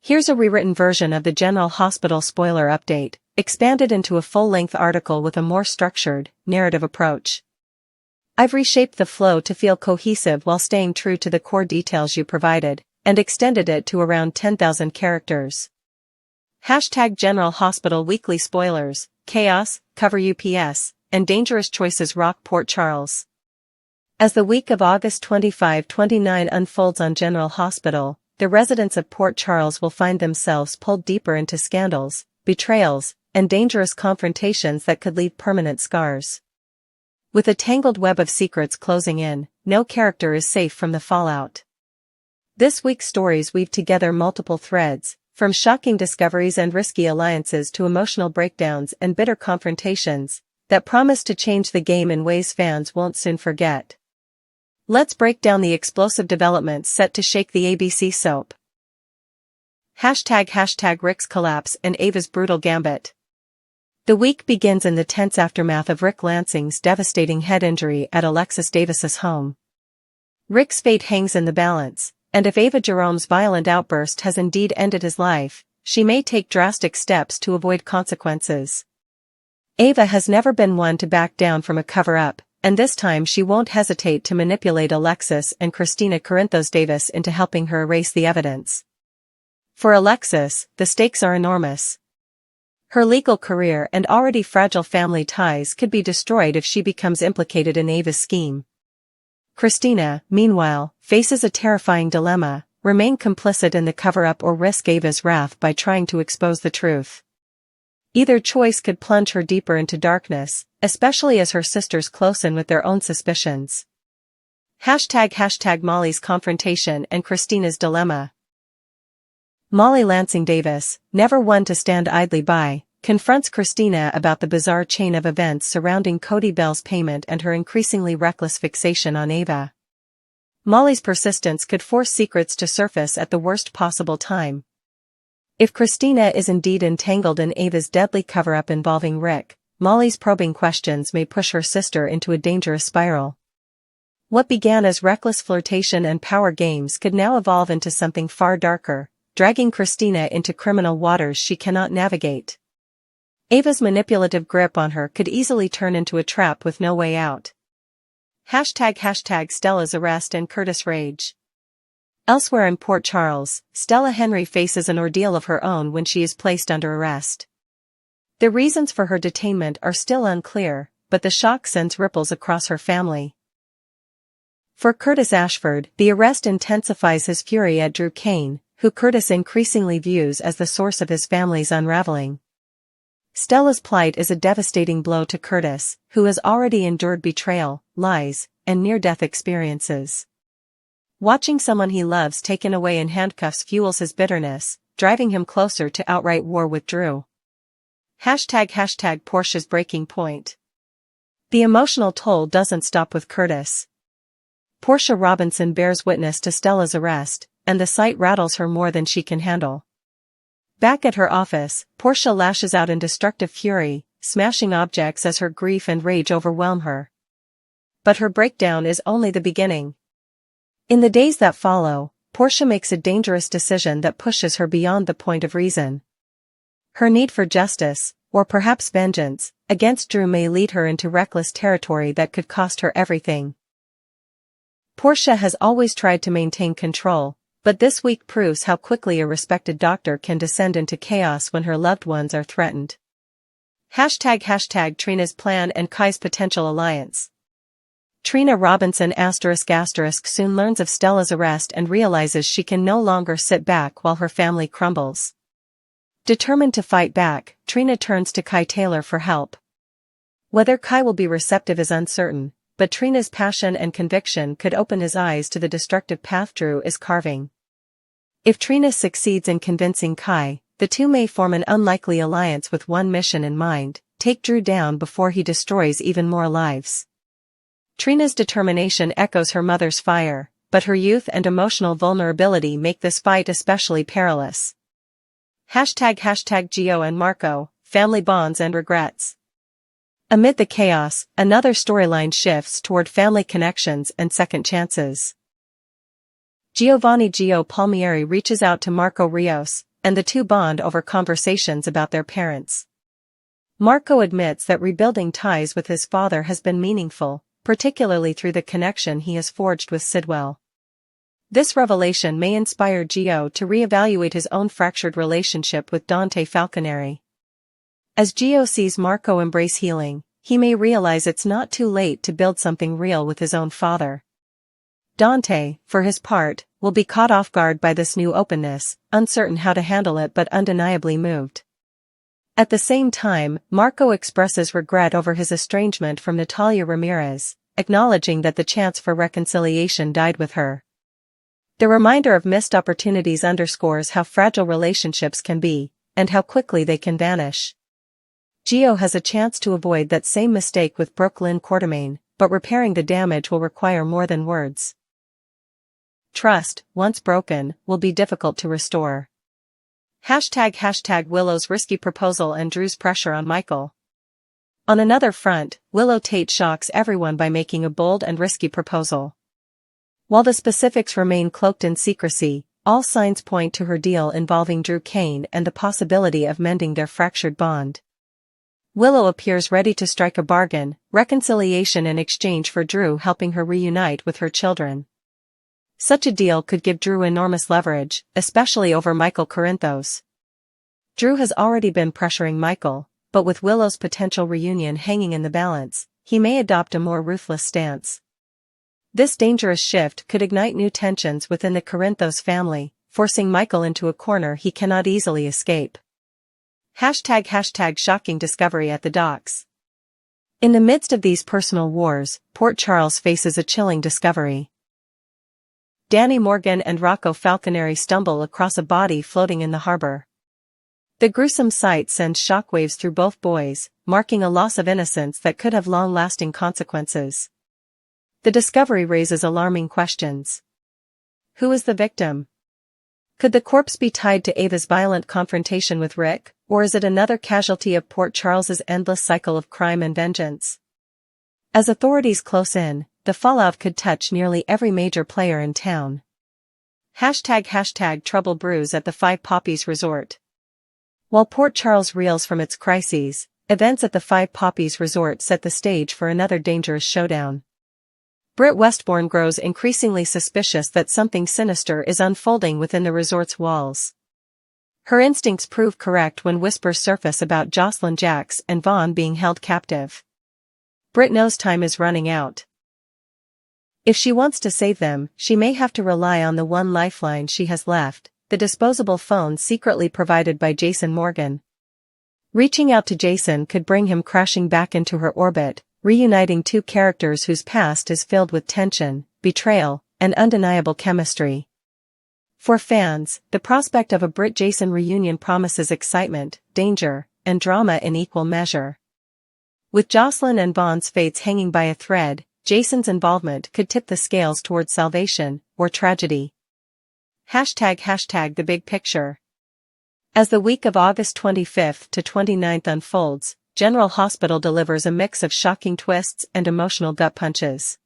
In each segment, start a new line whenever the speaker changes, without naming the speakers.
Here's a rewritten version of the General Hospital spoiler update, expanded into a full-length article with a more structured, narrative approach. I've reshaped the flow to feel cohesive while staying true to the core details you provided, and extended it to around 10,000 characters. #General Hospital Weekly Spoilers, Chaos, Cover UPS, and Dangerous Choices Rock Port Charles. As the week of August 25-29 unfolds on General Hospital, the residents of Port Charles will find themselves pulled deeper into scandals, betrayals, and dangerous confrontations that could leave permanent scars. With a tangled web of secrets closing in, no character is safe from the fallout. This week's stories weave together multiple threads, from shocking discoveries and risky alliances to emotional breakdowns and bitter confrontations, that promise to change the game in ways fans won't soon forget. Let's break down the explosive developments set to shake the ABC soap. #Rick's collapse and Ava's brutal gambit. The week begins in the tense aftermath of Rick Lansing's devastating head injury at Alexis Davis's home. Rick's fate hangs in the balance, and if Ava Jerome's violent outburst has indeed ended his life, she may take drastic steps to avoid consequences. Ava has never been one to back down from a cover-up, and this time she won't hesitate to manipulate Alexis and Christina Corinthos Davis into helping her erase the evidence. For Alexis, the stakes are enormous. Her legal career and already fragile family ties could be destroyed if she becomes implicated in Ava's scheme. Christina, meanwhile, faces a terrifying dilemma: remain complicit in the cover-up or risk Ava's wrath by trying to expose the truth. Either choice could plunge her deeper into darkness, especially as her sisters close in with their own suspicions. #Molly's confrontation and Christina's dilemma. Molly Lansing Davis, never one to stand idly by, confronts Christina about the bizarre chain of events surrounding Cody Bell's payment and her increasingly reckless fixation on Ava. Molly's persistence could force secrets to surface at the worst possible time. If Christina is indeed entangled in Ava's deadly cover-up involving Rick, Molly's probing questions may push her sister into a dangerous spiral. What began as reckless flirtation and power games could now evolve into something far darker, dragging Christina into criminal waters she cannot navigate. Ava's manipulative grip on her could easily turn into a trap with no way out. #Stella's arrest and Curtis rage. Elsewhere in Port Charles, Stella Henry faces an ordeal of her own when she is placed under arrest. The reasons for her detainment are still unclear, but the shock sends ripples across her family. For Curtis Ashford, the arrest intensifies his fury at Drew Kane, who Curtis increasingly views as the source of his family's unraveling. Stella's plight is a devastating blow to Curtis, who has already endured betrayal, lies, and near-death experiences. Watching someone he loves taken away in handcuffs fuels his bitterness, driving him closer to outright war with Drew. #Portia's breaking point. The emotional toll doesn't stop with Curtis. Portia Robinson bears witness to Stella's arrest, and the sight rattles her more than she can handle. Back at her office, Portia lashes out in destructive fury, smashing objects as her grief and rage overwhelm her. But her breakdown is only the beginning. In the days that follow, Portia makes a dangerous decision that pushes her beyond the point of reason. Her need for justice, or perhaps vengeance, against Drew may lead her into reckless territory that could cost her everything. Portia has always tried to maintain control, but this week proves how quickly a respected doctor can descend into chaos when her loved ones are threatened. #Trina's plan and Kai's potential alliance. Trina Robinson ** soon learns of Stella's arrest and realizes she can no longer sit back while her family crumbles. Determined to fight back, Trina turns to Kai Taylor for help. Whether Kai will be receptive is uncertain, but Trina's passion and conviction could open his eyes to the destructive path Drew is carving. If Trina succeeds in convincing Kai, the two may form an unlikely alliance with one mission in mind: take Drew down before he destroys even more lives. Trina's determination echoes her mother's fire, but her youth and emotional vulnerability make this fight especially perilous. #Gio and Marco, family bonds and regrets. Amid the chaos, another storyline shifts toward family connections and second chances. Giovanni Gio Palmieri reaches out to Marco Rios, and the two bond over conversations about their parents. Marco admits that rebuilding ties with his father has been meaningful, particularly through the connection he has forged with Sidwell. This revelation may inspire Gio to reevaluate his own fractured relationship with Dante Falconeri. As Gio sees Marco embrace healing, he may realize it's not too late to build something real with his own father. Dante, for his part, will be caught off guard by this new openness, uncertain how to handle it but undeniably moved. At the same time, Marco expresses regret over his estrangement from Natalia Ramirez, acknowledging that the chance for reconciliation died with her. The reminder of missed opportunities underscores how fragile relationships can be, and how quickly they can vanish. Gio has a chance to avoid that same mistake with Brooklyn Quartermain, but repairing the damage will require more than words. Trust, once broken, will be difficult to restore. #Willow's risky proposal and Drew's pressure on Michael. On another front, Willow Tate shocks everyone by making a bold and risky proposal. While the specifics remain cloaked in secrecy, all signs point to her deal involving Drew Kane and the possibility of mending their fractured bond. Willow appears ready to strike a bargain, reconciliation in exchange for Drew helping her reunite with her children. Such a deal could give Drew enormous leverage, especially over Michael Corinthos. Drew has already been pressuring Michael, but with Willow's potential reunion hanging in the balance, he may adopt a more ruthless stance. This dangerous shift could ignite new tensions within the Corinthos family, forcing Michael into a corner he cannot easily escape. #Shocking discovery at the docks. In the midst of these personal wars, Port Charles faces a chilling discovery. Danny Morgan and Rocco Falconeri stumble across a body floating in the harbor. The gruesome sight sends shockwaves through both boys, marking a loss of innocence that could have long-lasting consequences. The discovery raises alarming questions. Who is the victim? Could the corpse be tied to Ava's violent confrontation with Rick, or is it another casualty of Port Charles's endless cycle of crime and vengeance? As authorities close in, the fallout could touch nearly every major player in town. Trouble brews at the Five Poppies Resort. While Port Charles reels from its crises, events at the Five Poppies Resort set the stage for another dangerous showdown. Britt Westbourne grows increasingly suspicious that something sinister is unfolding within the resort's walls. Her instincts prove correct when whispers surface about Jocelyn Jacks and Vaughn being held captive. Britt knows time is running out. If she wants to save them, she may have to rely on the one lifeline she has left, the disposable phone secretly provided by Jason Morgan. Reaching out to Jason could bring him crashing back into her orbit, reuniting two characters whose past is filled with tension, betrayal, and undeniable chemistry. For fans, the prospect of a Britt-Jason reunion promises excitement, danger, and drama in equal measure. With Jocelyn and Vaughn's fates hanging by a thread, Jason's involvement could tip the scales towards salvation, or tragedy. The big picture. As the week of August 25th to 29th unfolds, General Hospital delivers a mix of shocking twists and emotional gut punches.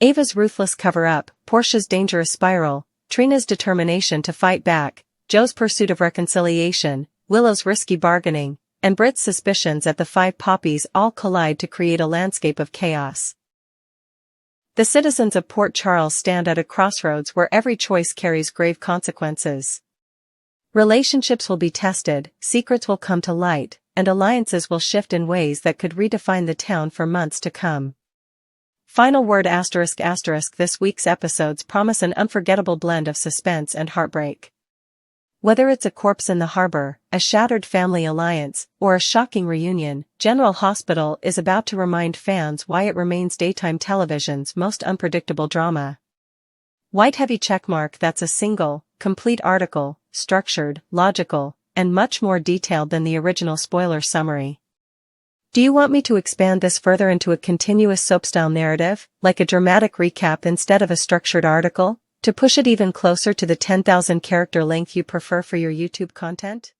Ava's ruthless cover-up, Portia's dangerous spiral, Trina's determination to fight back, Joe's pursuit of reconciliation, Willow's risky bargaining, and Britt's suspicions at the Five Poppies all collide to create a landscape of chaos. The citizens of Port Charles stand at a crossroads where every choice carries grave consequences. Relationships will be tested, secrets will come to light, and alliances will shift in ways that could redefine the town for months to come. Final word ***. This week's episodes promise an unforgettable blend of suspense and heartbreak. Whether it's a corpse in the harbor, a shattered family alliance, or a shocking reunion, General Hospital is about to remind fans why it remains daytime television's most unpredictable drama. White heavy checkmark. That's a single, complete article, structured, logical, and much more detailed than the original spoiler summary. Do you want me to expand this further into a continuous soap-style narrative, like a dramatic recap instead of a structured article, to push it even closer to the 10,000 character length you prefer for your YouTube content?